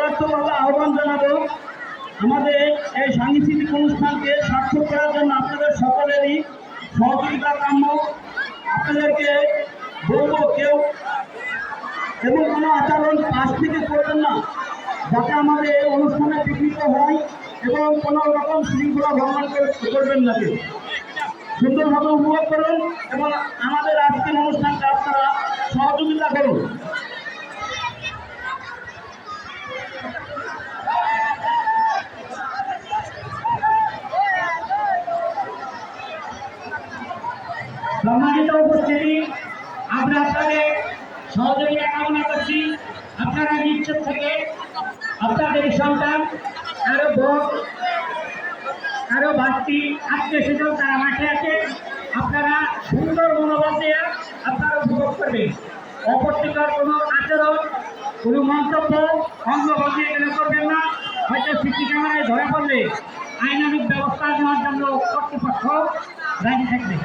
উদারতভাবে আহ্বান জানাবো আমাদের এই সাংস্কৃতিক অনুষ্ঠানকে সার্থক করার জন্য আপনাদের সকলেরই সহযোগিতা কাম্য। আপনাদেরকে বলবো কেউ এবং কোনো আচরণ পাশ থেকে করবেন না, যাতে আমাদের এই অনুষ্ঠানে বিঘ্নিত হয় এবং কোনো রকম শৃঙ্খলা ভঙ্গন করবেন না। কেউ সুন্দরভাবে উপভোগ করুন এবং আমাদের আজকের অনুষ্ঠানটা আপনারা সহযোগিতা করুন। সম্মানিত উপস্থিতি, আমরা আপনাদের সহযোগিতা কামনা করছি। আপনারা নিশ্চিত থেকে আপনাদের সন্তান আরো বোন আরো ভাতৃ আত্মীয় স্বজন তারা মাঠে আছে, আপনারা সুন্দর মনোভাব দিয়ে আপনারা উপভোগ করবেন। অপরটিকার কোনো আচরণ কোনো মন্তব্য অঙ্গভঙ্গি এগুলো করবেন না, হয়তো সিসি ক্যামেরায় ধরা পড়লে আইনানুগ ব্যবস্থা নেওয়ার জন্য কর্তৃপক্ষ রাজি থাকবে।